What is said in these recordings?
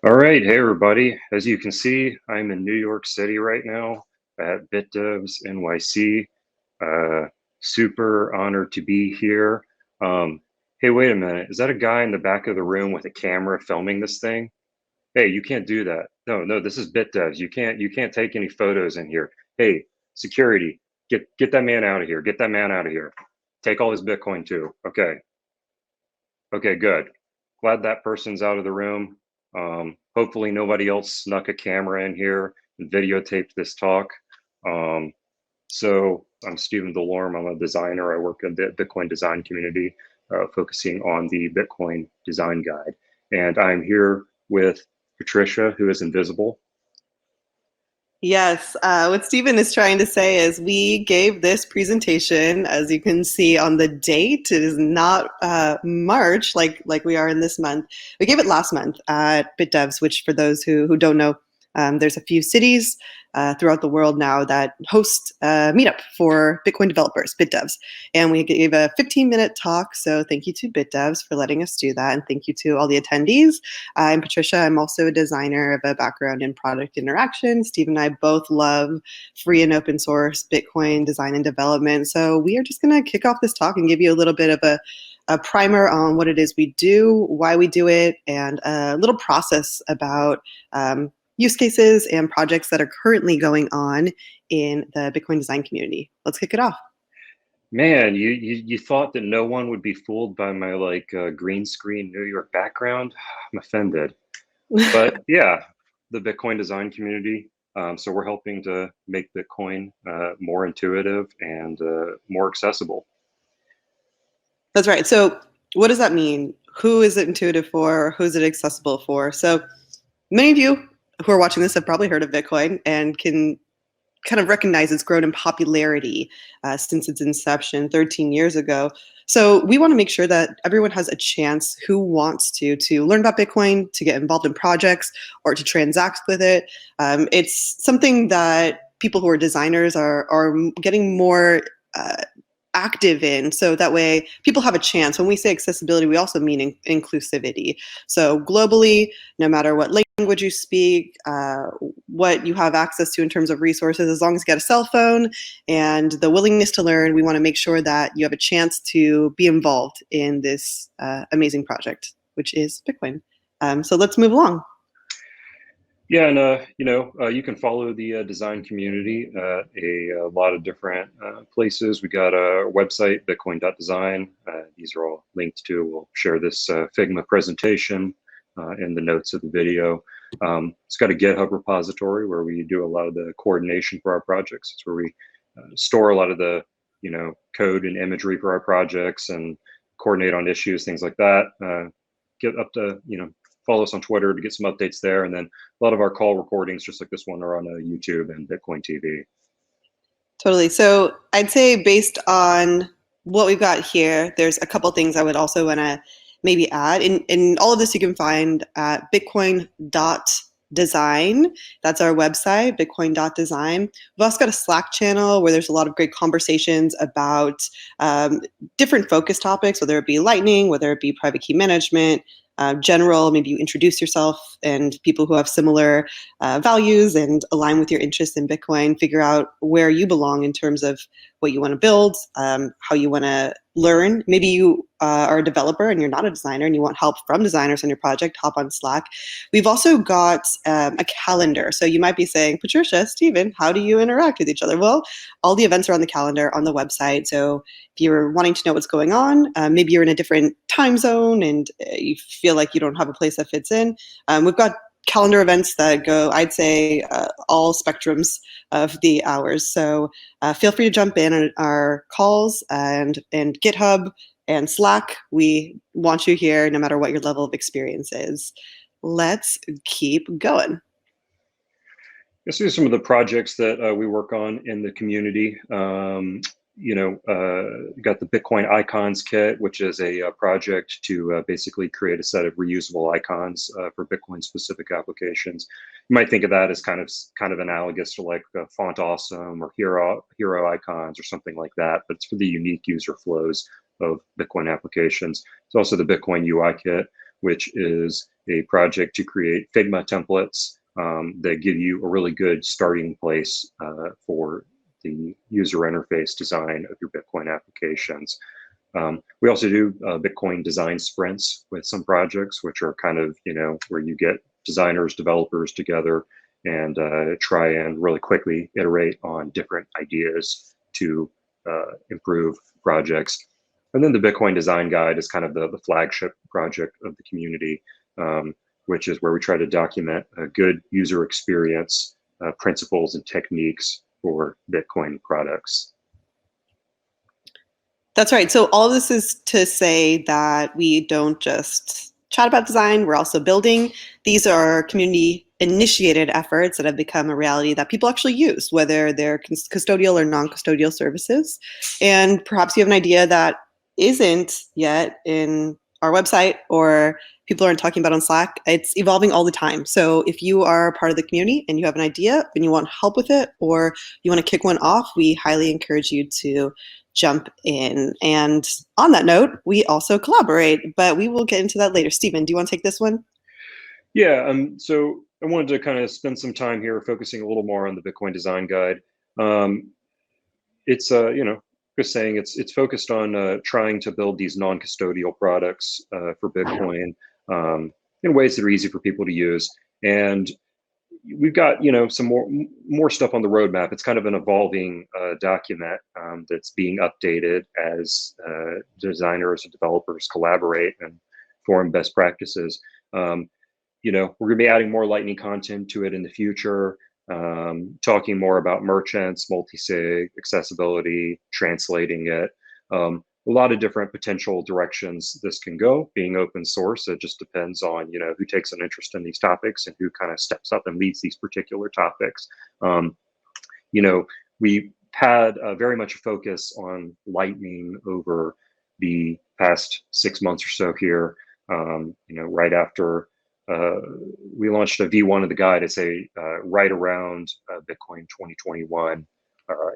All right, hey everybody. As you can see, I'm in New York City right now at BitDevs NYC. Super honored to be here. Hey, wait a minute. Is that a guy in the back of the room with a camera filming this thing? Hey, you can't do that. No, this is BitDevs. You can't take any photos in here. Hey, security, get that man out of here. Get that man out of here. Take all his Bitcoin too. Okay, good. Glad that person's out of the room. Hopefully nobody else snuck a camera in here and videotaped this talk. So I'm Stephen DeLorme. I'm a designer. I work in the Bitcoin design community, focusing on the Bitcoin design guide. And I'm here with Patricia, who is invisible. Yes, what Stephen is trying to say is we gave this presentation, as you can see on the date. It is not March like we are in this month. We gave it last month at BitDevs, which for those who don't know, there's a few cities throughout the world now that host a meetup for Bitcoin developers, BitDevs. And we gave a 15-minute talk, so thank you to BitDevs for letting us do that, and thank you to all the attendees. I'm Patricia. I'm also a designer of a background in product interaction. Steve and I both love free and open source Bitcoin design and development. So we are just going to kick off this talk and give you a little bit of a primer on what it is we do, why we do it, and a little process about use cases and projects that are currently going on in the Bitcoin design community. Let's kick it off. Man, you thought that no one would be fooled by my green screen New York background? I'm offended. But yeah, the Bitcoin design community. So we're helping to make Bitcoin more intuitive and more accessible. That's right. So what does that mean? Who is it intuitive for? Who's it accessible for? So many of you who are watching this have probably heard of Bitcoin and can kind of recognize it's grown in popularity since its inception 13 years ago. So we want to make sure that everyone has a chance who wants to learn about Bitcoin, to get involved in projects, or to transact with it. It's something that people who are designers are getting more active in, so that way people have a chance. When we say accessibility, we also mean inclusivity. So globally, no matter what language you speak, what you have access to in terms of resources, as long as you got a cell phone and the willingness to learn, we want to make sure that you have a chance to be involved in this amazing project, which is Bitcoin. So let's move along. Yeah, and you can follow the design community at a lot of different places. We got a website, bitcoin.design. These are all linked to. We'll share this Figma presentation in the notes of the video. It's got a GitHub repository where we do a lot of the coordination for our projects. It's where we store a lot of the code and imagery for our projects and coordinate on issues, things like that. Get up to follow us on Twitter to get some updates there. And then a lot of our call recordings, just like this one, are on YouTube and Bitcoin TV. Totally. So I'd say based on what we've got here, there's a couple things I would also want to maybe add. In all of this you can find at bitcoin.design. That's our website, bitcoin.design. We've also got a Slack channel where there's a lot of great conversations about different focus topics, whether it be Lightning, whether it be private key management, general, maybe you introduce yourself, and people who have similar values and align with your interests in Bitcoin, figure out where you belong in terms of what you want to build, how you want to learn. Maybe you are a developer and you're not a designer and you want help from designers on your project, hop on Slack. We've also got a calendar. So you might be saying, Patricia, Stephen, how do you interact with each other? Well, all the events are on the calendar on the website. So if you're wanting to know what's going on, maybe you're in a different time zone and you feel like you don't have a place that fits in, we've got calendar events that go, I'd say, all spectrums of the hours. So feel free to jump in on our calls and GitHub and Slack. We want you here no matter what your level of experience is. Let's keep going. This is some of the projects that we work on in the community. Got the Bitcoin Icons Kit, which is a project to basically create a set of reusable icons for Bitcoin-specific applications. You might think of that as kind of analogous to like Font Awesome or Hero icons or something like that, but it's for the unique user flows of Bitcoin applications. It's also the Bitcoin UI Kit, which is a project to create Figma templates that give you a really good starting place for the user interface design of your Bitcoin applications. We also do Bitcoin design sprints with some projects, which are kind of, where you get designers, developers together and try and really quickly iterate on different ideas to improve projects. And then the Bitcoin Design Guide is kind of the flagship project of the community, which is where we try to document a good user experience, principles and techniques for Bitcoin products. That's right. So all this is to say that we don't just chat about design, we're also building. These are community initiated efforts that have become a reality that people actually use, whether they're custodial or non-custodial services. And perhaps you have an idea that isn't yet in our website or people aren't talking about on Slack. It's evolving all the time. So if you are part of the community and you have an idea and you want help with it, or you want to kick one off, we highly encourage you to jump in. And on that note, we also collaborate, but we will get into that later. Stephen, do you want to take this one? Yeah, so I wanted to kind of spend some time here focusing a little more on the Bitcoin Design Guide. It's just saying it's focused on trying to build these non-custodial products for Bitcoin in ways that are easy for people to use. And we've got some more stuff on the roadmap. It's kind of an evolving document that's being updated as designers and developers collaborate and form best practices. We're going to be adding more Lightning content to it in the future, talking more about merchants, multi-sig, accessibility, translating it. A lot of different potential directions this can go. Being open source, it just depends on who takes an interest in these topics and who kind of steps up and leads these particular topics. We had very much a focus on Lightning over the past 6 months or so here. Right after we launched a V1 of the guide, I'd say right around Bitcoin 2021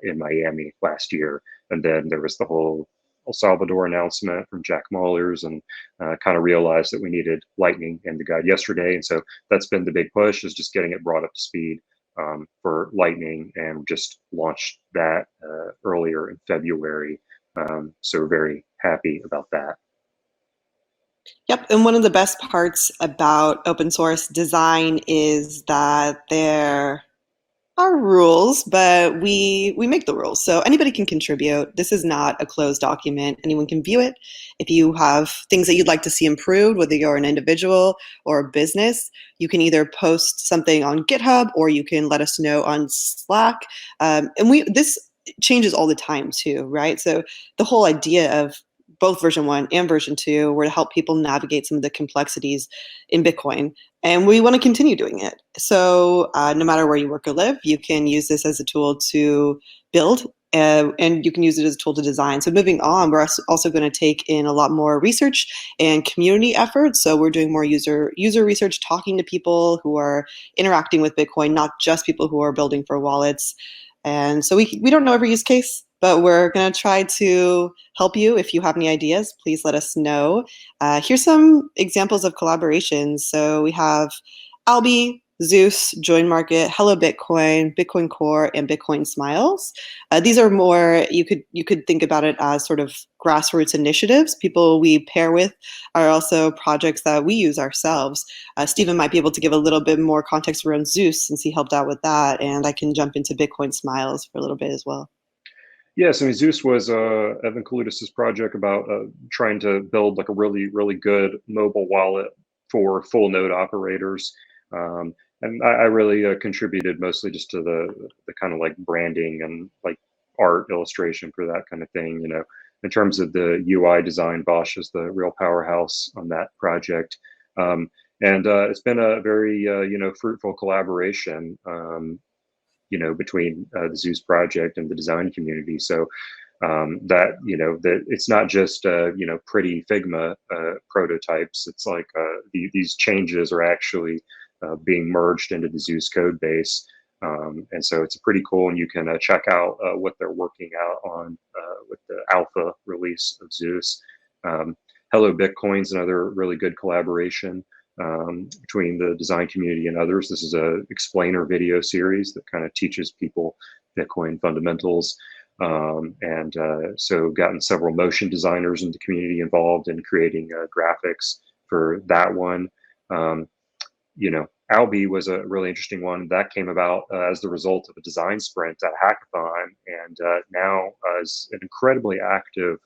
in Miami last year. And then there was the whole El Salvador announcement from Jack Mallers, and kind of realized that we needed Lightning in the guide yesterday. And so that's been the big push, is just getting it brought up to speed for Lightning, and just launched that earlier in February. So we're very happy about that. Yep, and one of the best parts about open source design is that there are rules, but we make the rules. So anybody can contribute. This is not a closed document. Anyone can view it. If you have things that you'd like to see improved, whether you're an individual or a business, you can either post something on GitHub or you can let us know on Slack. And this changes all the time too, right? So the whole idea of both version 1 and version 2 were to help people navigate some of the complexities in Bitcoin. And we want to continue doing it. So no matter where you work or live, you can use this as a tool to build, and you can use it as a tool to design. So moving on, we're also going to take in a lot more research and community efforts. So we're doing more user research, talking to people who are interacting with Bitcoin, not just people who are building for wallets. And so we don't know every use case, but we're going to try to help you. If you have any ideas, please let us know. Here's some examples of collaborations. So we have Albi, Zeus, Join Market, Hello Bitcoin, Bitcoin Core, and Bitcoin Smiles. These are more, you could think about it as sort of grassroots initiatives. People we pair with are also projects that we use ourselves. Stephen might be able to give a little bit more context around Zeus, since he helped out with that, and I can jump into Bitcoin Smiles for a little bit as well. Yes, I mean, Zeus was Evan Kalutis' project about trying to build like a really, really good mobile wallet for full node operators. And I really contributed mostly just to the kind of like branding and like art illustration for that kind of thing. In terms of the UI design, Bosch is the real powerhouse on that project. And it's been a very, fruitful collaboration. Between the Zeus project and the design community. So that it's not just pretty Figma prototypes. It's like these changes are actually being merged into the Zeus code base, and so it's pretty cool. And you can check out what they're working out on with the alpha release of Zeus. Hello Bitcoin's another really good collaboration. between the design community and others. This is a explainer video series that kind of teaches people Bitcoin fundamentals. So gotten several motion designers in the community involved in creating graphics for that one. Albi was a really interesting one that came about as the result of a design sprint at a hackathon, and now is an incredibly active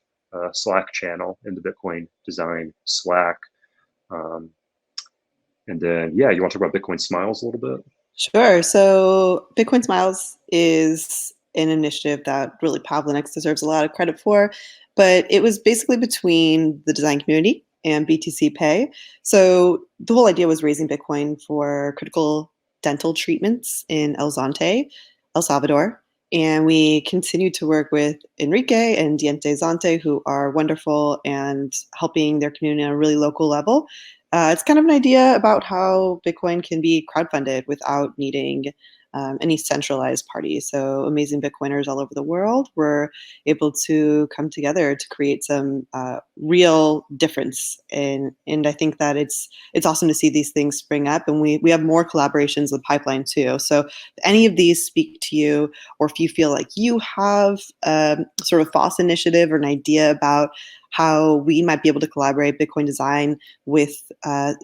Slack channel in the Bitcoin design Slack. And then, yeah, you want to talk about Bitcoin Smiles a little bit? Sure. So Bitcoin Smiles is an initiative that really Pavlinex deserves a lot of credit for, but it was basically between the design community and BTC Pay. So the whole idea was raising Bitcoin for critical dental treatments in El Zonte, El Salvador. And we continue to work with Enrique and Diente Zonte, who are wonderful and helping their community on a really local level. It's kind of an idea about how Bitcoin can be crowdfunded without needing any centralized party. So amazing Bitcoiners all over the world were able to come together to create some real difference. And I think that it's awesome to see these things spring up, and we have more collaborations in the pipeline too. So if any of these speak to you, or if you feel like you have sort of FOSS initiative or an idea about how we might be able to collaborate Bitcoin design with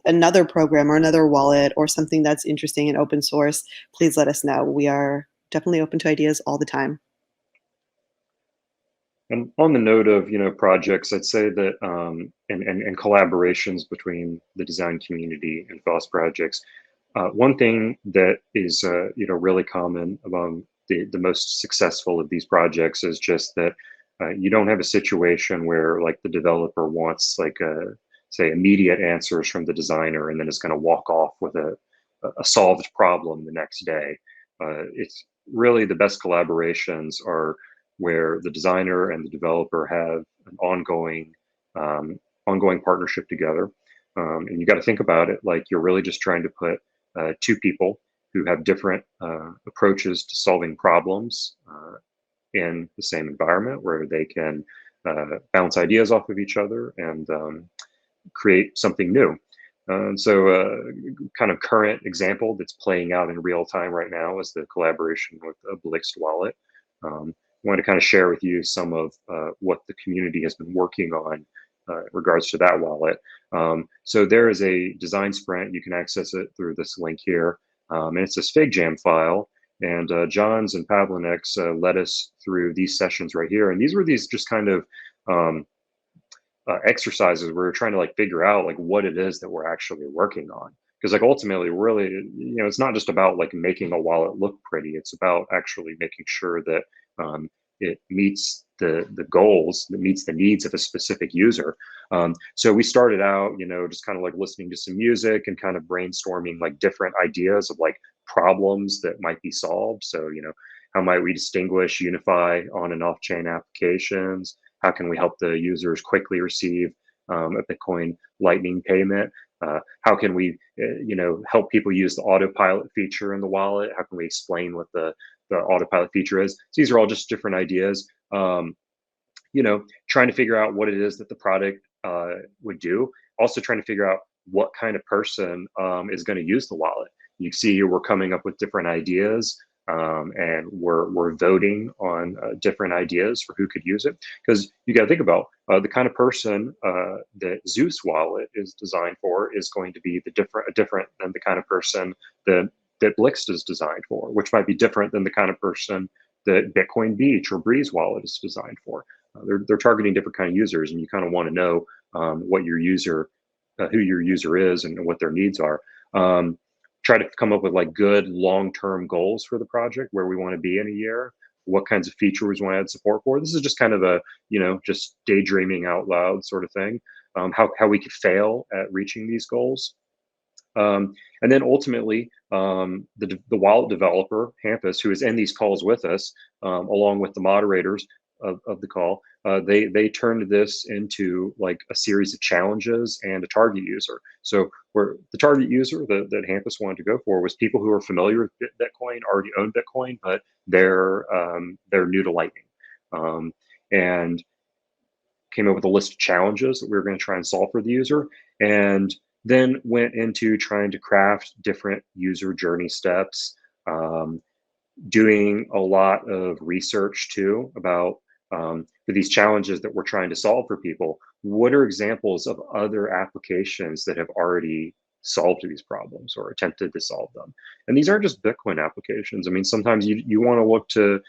another program or another wallet or something that's interesting and open source, please let us know. We are definitely open to ideas all the time. And on the note of projects, I'd say that and collaborations between the design community and FOSS projects, one thing that is really common among the most successful of these projects is just that you don't have a situation where like the developer wants like say immediate answers from the designer and then is going to walk off with a solved problem the next day. It's really the best collaborations are where the designer and the developer have an ongoing partnership together. And you got to think about it like you're really just trying to put two people who have different approaches to solving problems in the same environment where they can bounce ideas off of each other and create something new. So kind of current example that's playing out in real time right now is the collaboration with Blixt Wallet. I want to kind of share with you some of what the community has been working on in regards to that wallet. So there is a design sprint. You can access it through this link here. And it's this FigJam file. And Johns and Pavlinex led us through these sessions right here. And these were just kind of exercises where we're trying to like figure out like what it is that we're actually working on. Because like ultimately, really, it's not just about like making a wallet look pretty. It's about actually making sure that it meets the goals, that meets the needs of a specific user. So we started out, just kind of like listening to some music and kind of brainstorming like different ideas of like problems that might be solved. So, how might we distinguish, unify on and off chain applications? How can we help the users quickly receive a Bitcoin Lightning payment? How can we, help people use the autopilot feature in the wallet? How can we explain what the autopilot feature is? So these are all just different ideas. Trying to figure out what it is that the product would do. Also trying to figure out what kind of person is going to use the wallet. You see here we're coming up with different ideas. And we're voting on different ideas for who could use it, because you got to think about the kind of person that Zeus wallet is designed for is going to be different than the kind of person that Blixt is designed for, which might be different than the kind of person that Bitcoin Beach or Breeze wallet is designed for. They're targeting different kind of users, and you kind of want to know what your user, who your user is, and what their needs are. Try to come up with like good long-term goals for the project, where we want to be in a year, what kinds of features we want to add support for. This is just kind of a, just daydreaming out loud sort of thing, how we could fail at reaching these goals. And then ultimately, the wallet developer, Hampus, who is in these calls with us, along with the moderators of the call, they turned this into like a series of challenges and a target user. So where the target user that Hampus wanted to go for was people who are familiar with Bitcoin, already own Bitcoin, but they're new to Lightning, and came up with a list of challenges that we were going to try and solve for the user. And Then went into trying to craft different user journey steps, doing a lot of research too about for these challenges that we're trying to solve for people. What are examples of other applications that have already solved these problems or attempted to solve them? And these aren't just Bitcoin applications. I mean, sometimes you want to look to,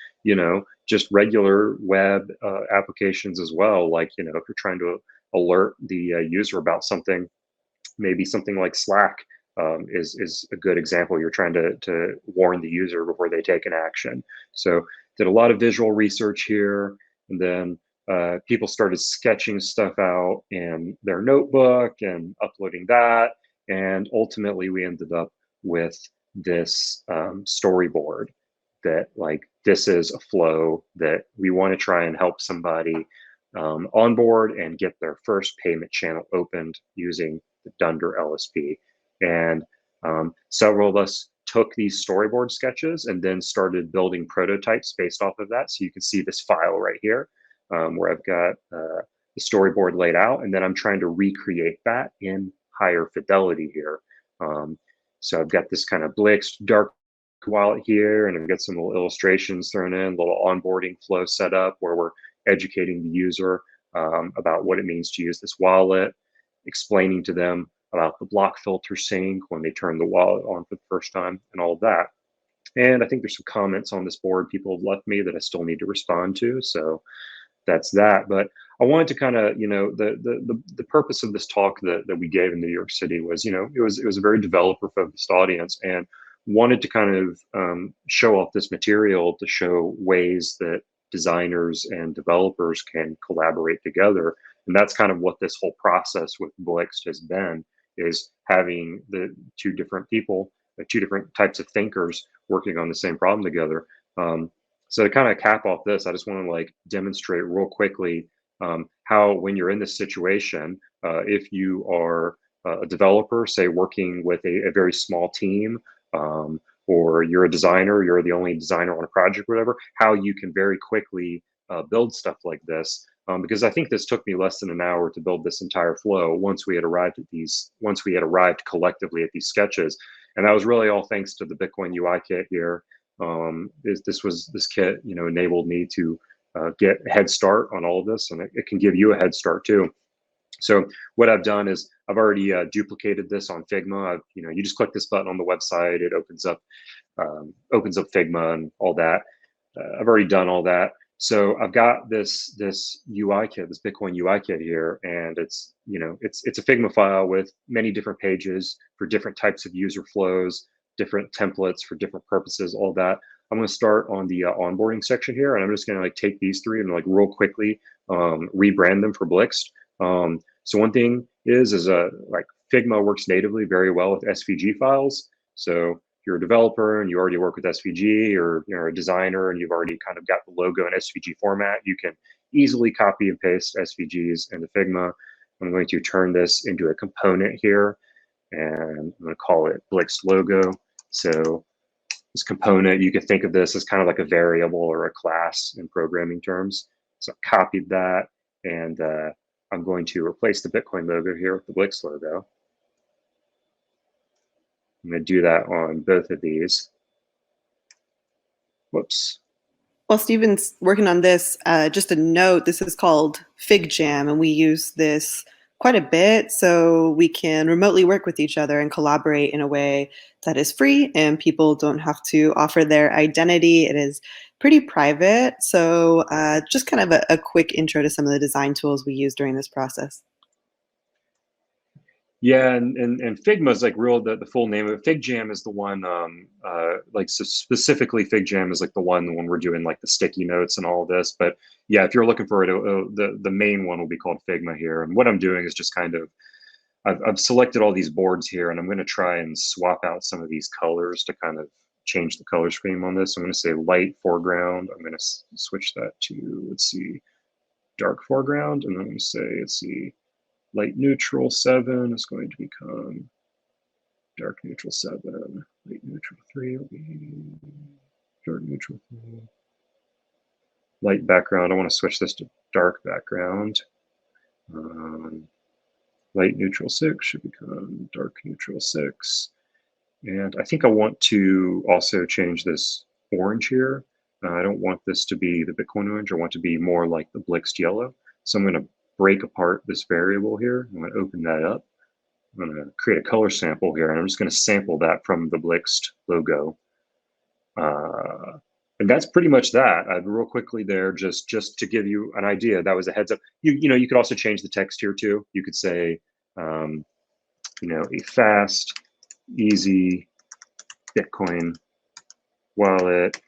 just regular web applications as well. Like, if you're trying to alert the user about something, maybe something like Slack is a good example. You're trying to warn the user before they take an action. So did a lot of visual research here, and then people started sketching stuff out in their notebook and uploading that, and ultimately we ended up with this storyboard that, like, this is a flow that we want to try and help somebody onboard and get their first payment channel opened using the Dunder LSP. And several of us took these storyboard sketches and then started building prototypes based off of that. So you can see this file right here where I've got the storyboard laid out, and then I'm trying to recreate that in higher fidelity here. So I've got this kind of Blix dark wallet here, and I've got some little illustrations thrown in, little onboarding flow set up where we're educating the user about what it means to use this wallet, explaining to them about the block filter sync when they turn the wallet on for the first time, and all of that. And I think there's some comments on this board people have left me that I still need to respond to. So that's that. But I wanted to kind of, the purpose of this talk that we gave in New York City was, it was a very developer focused audience, and wanted to kind of show off this material to show ways that designers and developers can collaborate together. And that's kind of what this whole process with Blixt has been, is having the two different people, two different types of thinkers working on the same problem together. So to kind of cap off this, I just want to like demonstrate real quickly how, when you're in this situation, if you are a developer, say working with a very small team, or you're a designer, you're the only designer on a project, or whatever, how you can very quickly build stuff like this. Because I think this took me less than an hour to build this entire flow once we had arrived collectively at these sketches. And that was really all thanks to the Bitcoin UI kit here. This kit, enabled me to get a head start on all of this, and it can give you a head start too. So what I've done is I've already duplicated this on Figma. You just click this button on the website, it opens up Figma and all that. I've already done all that. So I've got this UI kit, this Bitcoin UI kit here, and it's a Figma file with many different pages for different types of user flows, different templates for different purposes, all that. I'm going to start on the onboarding section here, and I'm just going to like take these three and like real quickly rebrand them for Blixt. So one thing is like Figma works natively very well with SVG files. So if you're a developer and you already work with SVG, or you're a designer and you've already kind of got the logo in SVG format, you can easily copy and paste SVGs into Figma. I'm going to turn this into a component here, and I'm going to call it Blixt logo. So this component, you could think of this as kind of like a variable or a class in programming terms. So I copied that, and I'm going to replace the Bitcoin logo here with the Blixt logo. I'm going to do that on both of these. Whoops. While Stephen's working on this, just a note, this is called FigJam, and we use this quite a bit so we can remotely work with each other and collaborate in a way that is free, and people don't have to offer their identity. It is pretty private. So just kind of a quick intro to some of the design tools we use during this process. Yeah, and Figma is like the full name of it. FigJam is the one, so specifically FigJam is like the one when we're doing like the sticky notes and all of this. But yeah, if you're looking for it, the main one will be called Figma here. And what I'm doing is just kind of, I've selected all these boards here, and I'm going to try and swap out some of these colors to kind of change the color scheme on this. I'm going to say light foreground. I'm going to switch that to, let's see, dark foreground. And then I'm going to say, let's see, light neutral 7 is going to become dark neutral 7. Light neutral 3 will be dark neutral 3. Light background, I want to switch this to dark background. light neutral 6 should become dark neutral 6. And I think I want to also change this orange here. I don't want this to be the Bitcoin orange. I want to be more like the Blixt yellow. So I'm going to break apart this variable here. I'm going to open that up. I'm going to create a color sample here, and I'm just going to sample that from the Blixt logo. And that's pretty much that. Real quickly there, just to give you an idea, that was a heads up. You could also change the text here too. You could say, a fast, easy Bitcoin wallet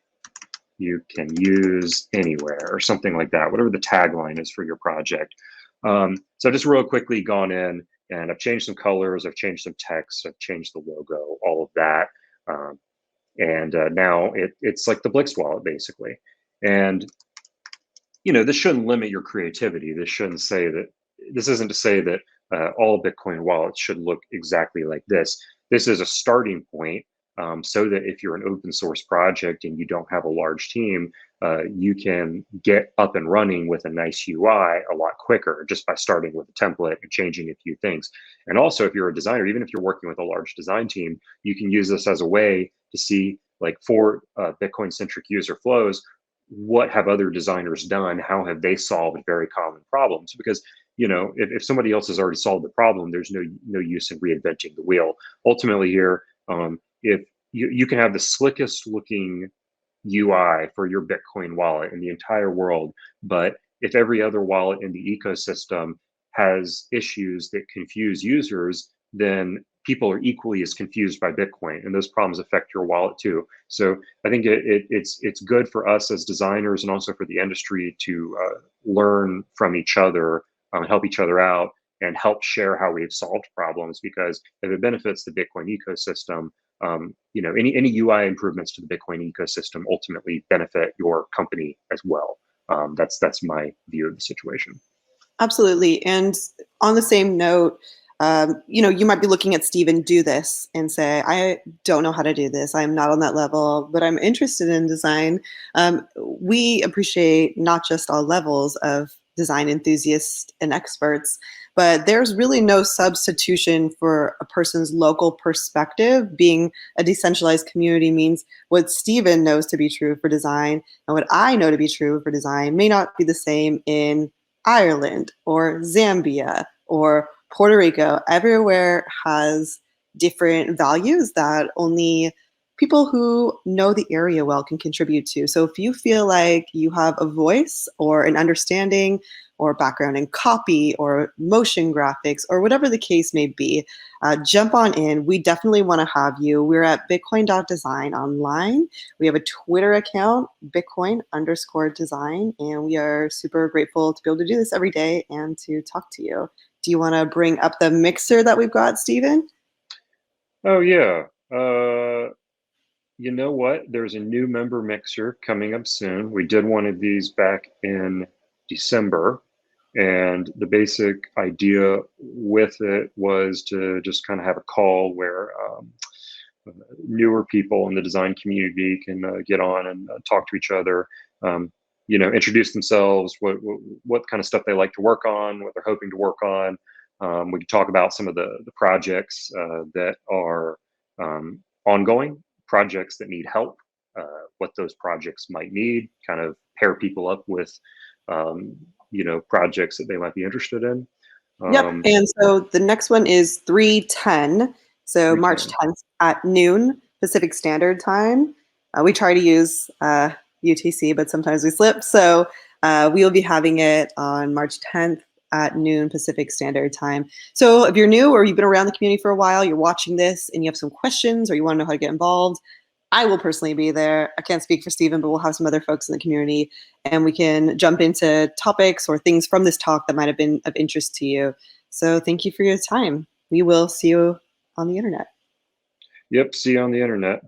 you can use anywhere, or something like that, whatever the tagline is for your project. So just real quickly gone in and I've changed some colors, I've changed some text, I've changed the logo, all of that. And now it's like the Blixt wallet basically. And this shouldn't limit your creativity. This isn't to say that all Bitcoin wallets should look exactly like this. This is a starting point, so that if you're an open source project and you don't have a large team, you can get up and running with a nice UI a lot quicker just by starting with a template and changing a few things. And also, if you're a designer, even if you're working with a large design team, you can use this as a way to see, like, for Bitcoin-centric user flows, what have other designers done? How have they solved very common problems? Because if somebody else has already solved the problem, there's no use in reinventing the wheel. Ultimately, here, if you can have the slickest looking UI for your Bitcoin wallet in the entire world, but if every other wallet in the ecosystem has issues that confuse users, then people are equally as confused by Bitcoin, and those problems affect your wallet too. So I think it's good for us as designers and also for the industry to learn from each other, help each other out, and help share how we've solved problems. Because if it benefits the Bitcoin ecosystem, any UI improvements to the Bitcoin ecosystem ultimately benefit your company as well. That's my view of the situation. Absolutely. And on the same note, you might be looking at Stephen do this and say, I don't know how to do this. I'm not on that level, but I'm interested in design. We appreciate not just all levels of design enthusiasts and experts, but there's really no substitution for a person's local perspective. Being a decentralized community means what Stephen knows to be true for design and what I know to be true for design may not be the same in Ireland or Zambia or Puerto Rico. Everywhere has different values that only people who know the area well can contribute to. So if you feel like you have a voice or an understanding or background in copy or motion graphics or whatever the case may be, jump on in. We definitely want to have you. We're at bitcoin.design online. We have a Twitter account, Bitcoin_design, and we are super grateful to be able to do this every day and to talk to you. Do you want to bring up the mixer that we've got, Stephen? Oh, yeah. You know what? There's a new member mixer coming up soon. We did one of these back in December, and the basic idea with it was to just kind of have a call where newer people in the design community can get on and talk to each other, introduce themselves, what kind of stuff they like to work on, what they're hoping to work on. We can talk about some of the projects that are ongoing, projects that need help, what those projects might need, kind of pair people up with, projects that they might be interested in. Yep. And so the next one is 3/10. So March 10th at noon Pacific Standard Time. We try to use UTC, but sometimes we slip. So we will be having it on March 10th at noon Pacific Standard Time. So if you're new or you've been around the community for a while, you're watching this and you have some questions or you want to know how to get involved, I will personally be there. I can't speak for Stephen, but we'll have some other folks in the community and we can jump into topics or things from this talk that might have been of interest to you. So thank you for your time. We will see you on the internet. Yep, see you on the internet.